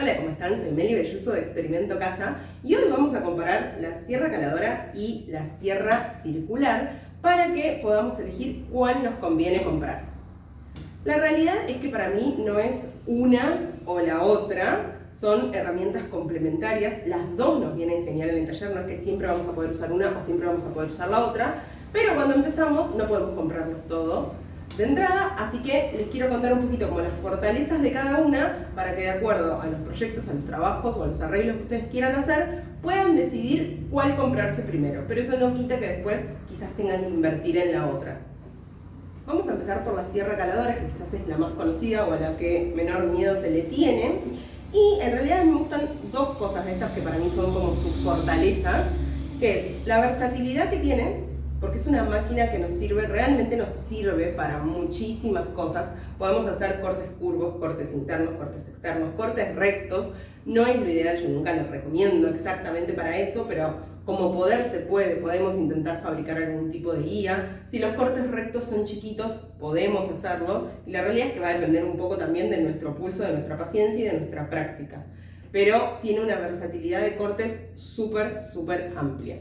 Hola, ¿cómo están? Soy Meli Belluso de Experimento Casa y hoy vamos a comparar la sierra caladora y la sierra circular para que podamos elegir cuál nos conviene comprar. La realidad es que para mí no es una o la otra, son herramientas complementarias, las dos nos vienen genial en el taller, no es que siempre vamos a poder usar una o siempre vamos a poder usar la otra, pero cuando empezamos no podemos comprarnos todo de entrada, así que les quiero contar un poquito como las fortalezas de cada una para que de acuerdo a los proyectos, a los trabajos o a los arreglos que ustedes quieran hacer, puedan decidir cuál comprarse primero, pero eso no quita que después quizás tengan que invertir en la otra. Vamos a empezar por la sierra caladora, que quizás es la más conocida o a la que menor miedo se le tiene. Y en realidad me gustan dos cosas de estas que para mí son como sus fortalezas, que es la versatilidad que tiene, porque es una máquina que nos sirve, realmente nos sirve para muchísimas cosas. Podemos hacer cortes curvos, cortes internos, cortes externos, cortes rectos. No es lo ideal, yo nunca lo recomiendo exactamente para eso, pero como poder se puede, podemos intentar fabricar algún tipo de guía. Si los cortes rectos son chiquitos, podemos hacerlo. Y la realidad es que va a depender un poco también de nuestro pulso, de nuestra paciencia y de nuestra práctica. Pero tiene una versatilidad de cortes súper amplia.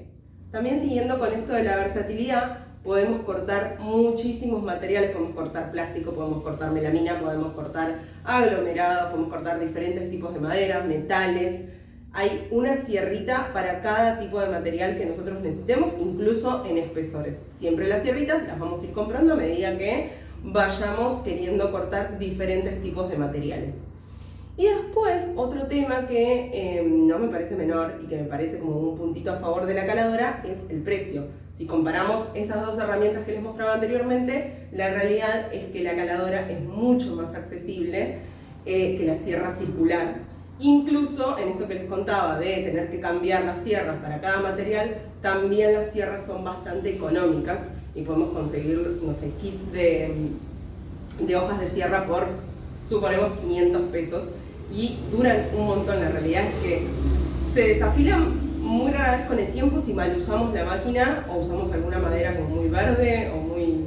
También siguiendo con esto de la versatilidad, podemos cortar muchísimos materiales, podemos cortar plástico, podemos cortar melamina, podemos cortar aglomerado, podemos cortar diferentes tipos de madera, metales. Hay una sierrita para cada tipo de material que nosotros necesitemos, incluso en espesores. Siempre las sierritas las vamos a ir comprando a medida que vayamos queriendo cortar diferentes tipos de materiales. Y después, otro tema que no me parece menor y que me parece como un puntito a favor de la caladora es el precio. Si comparamos estas dos herramientas que les mostraba anteriormente, la realidad es que la caladora es mucho más accesible que la sierra circular. Incluso en esto que les contaba de tener que cambiar las sierras para cada material, también las sierras son bastante económicas y podemos conseguir, no sé, kits de hojas de sierra por, suponemos, 500 pesos. Y duran un montón. La realidad es que se desafilan muy rara vez con el tiempo si mal usamos la máquina o usamos alguna madera como muy verde o muy,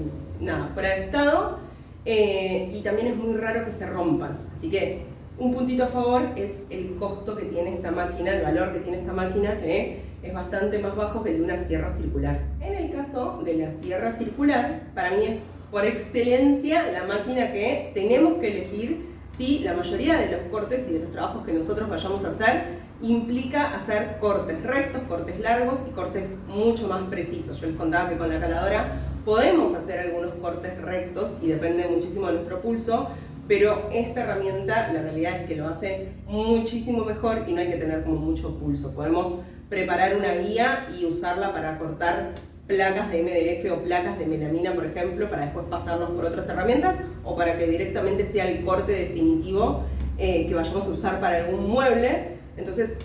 fuera de estado, y también es muy raro que se rompan, así que un puntito a favor es el costo que tiene esta máquina, el valor que tiene esta máquina, que es bastante más bajo que el de una sierra circular. En el caso de la sierra circular, para mí es por excelencia la máquina que tenemos que elegir si la mayoría de los cortes y de los trabajos que nosotros vayamos a hacer implica hacer cortes rectos, cortes largos y cortes mucho más precisos. Yo les contaba que con la caladora podemos hacer algunos cortes rectos y depende muchísimo de nuestro pulso, pero esta herramienta la realidad es que lo hace muchísimo mejor y no hay que tener como mucho pulso. Podemos preparar una guía y usarla para cortar placas de MDF o placas de melamina, por ejemplo, para después pasarlos por otras herramientas o para que directamente sea el corte definitivo que vayamos a usar para algún mueble. Entonces,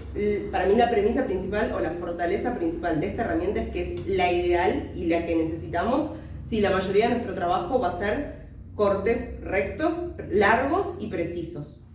para mí la premisa principal o la fortaleza principal de esta herramienta es que es la ideal y la que necesitamos si la mayoría de nuestro trabajo va a ser cortes rectos, largos y precisos.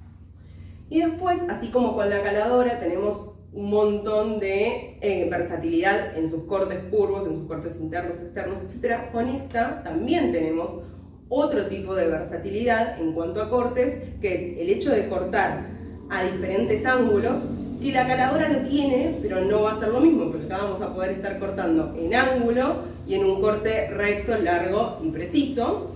Y después, así como con la caladora, tenemos un montón de versatilidad en sus cortes curvos, en sus cortes internos, externos, etc. Con esta también tenemos otro tipo de versatilidad en cuanto a cortes, que es el hecho de cortar a diferentes ángulos, que la caladora no tiene, pero no va a ser lo mismo, porque acá vamos a poder estar cortando en ángulo y en un corte recto, largo y preciso.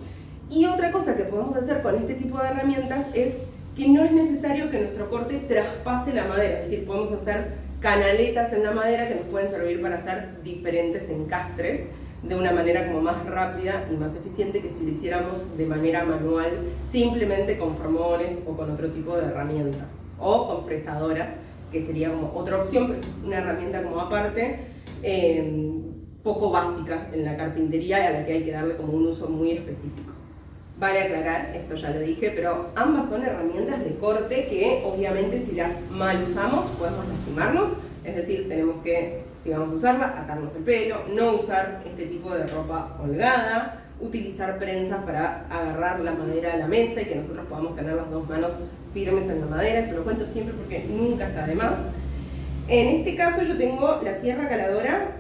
Y otra cosa que podemos hacer con este tipo de herramientas es que no es necesario que nuestro corte traspase la madera, es decir, podemos hacer canaletas en la madera que nos pueden servir para hacer diferentes encastres de una manera como más rápida y más eficiente que si lo hiciéramos de manera manual, simplemente con formones o con otro tipo de herramientas, o con fresadoras, que sería como otra opción, pero es una herramienta como aparte, poco básica en la carpintería y a la que hay que darle como un uso muy específico. Vale aclarar, esto ya lo dije, pero ambas son herramientas de corte que obviamente si las mal usamos podemos lastimarnos, es decir, tenemos que, si vamos a usarla, atarnos el pelo, no usar este tipo de ropa holgada, utilizar prensas para agarrar la madera a la mesa y que nosotros podamos tener las dos manos firmes en la madera. Eso lo cuento siempre porque nunca está de más. En este caso yo tengo la sierra caladora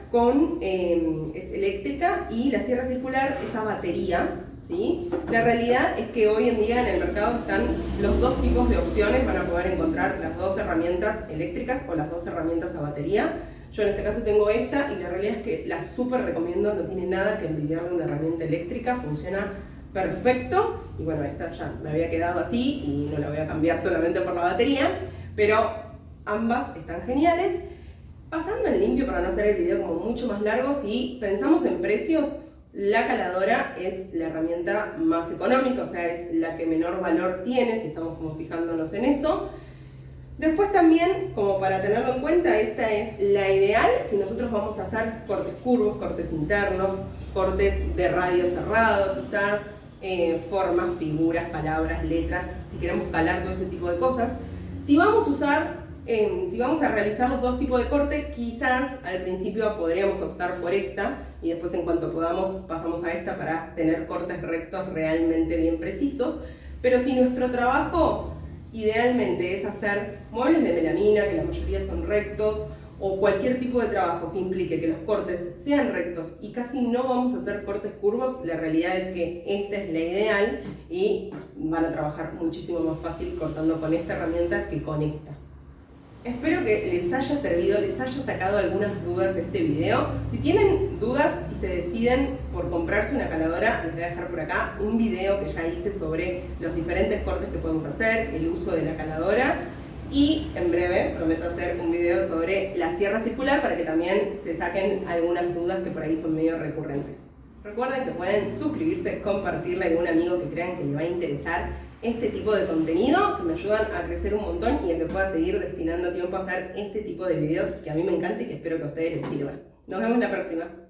es eléctrica y la sierra circular es a batería. ¿sí? La realidad es que hoy en día en el mercado están los dos tipos de opciones, van a poder encontrar las dos herramientas eléctricas o las dos herramientas a batería. Yo en este caso tengo esta y la realidad es que la súper recomiendo, no tiene nada que envidiarle una herramienta eléctrica, funciona perfecto. Y bueno, esta ya me había quedado así y no la voy a cambiar solamente por la batería, pero ambas están geniales. Pasando en limpio para no hacer el video como mucho más largo, si pensamos en precios, la caladora es la herramienta más económica, o sea, es la que menor valor tiene, si estamos como fijándonos en eso. Después también, como para tenerlo en cuenta, esta es la ideal si nosotros vamos a hacer cortes curvos, cortes internos, cortes de radio cerrado, quizás formas, figuras, palabras, letras, si queremos calar todo ese tipo de cosas. Si vamos a usar si vamos a realizar los dos tipos de corte, quizás al principio podríamos optar por esta y después en cuanto podamos pasamos a esta para tener cortes rectos realmente bien precisos. Pero si nuestro trabajo idealmente es hacer muebles de melamina, que la mayoría son rectos, o cualquier tipo de trabajo que implique que los cortes sean rectos y casi no vamos a hacer cortes curvos, la realidad es que esta es la ideal y van a trabajar muchísimo más fácil cortando con esta herramienta que con esta. Espero que les haya servido, les haya sacado algunas dudas de este video. Si tienen dudas y se deciden por comprarse una caladora, les voy a dejar por acá un video que ya hice sobre los diferentes cortes que podemos hacer, el uso de la caladora. Y en breve prometo hacer un video sobre la sierra circular para que también se saquen algunas dudas que por ahí son medio recurrentes. Recuerden que pueden suscribirse, compartirle a algún amigo que crean que le va a interesar este tipo de contenido, que me ayudan a crecer un montón y a que pueda seguir destinando tiempo a hacer este tipo de videos que a mí me encanta y que espero que a ustedes les sirvan. Nos vemos la próxima.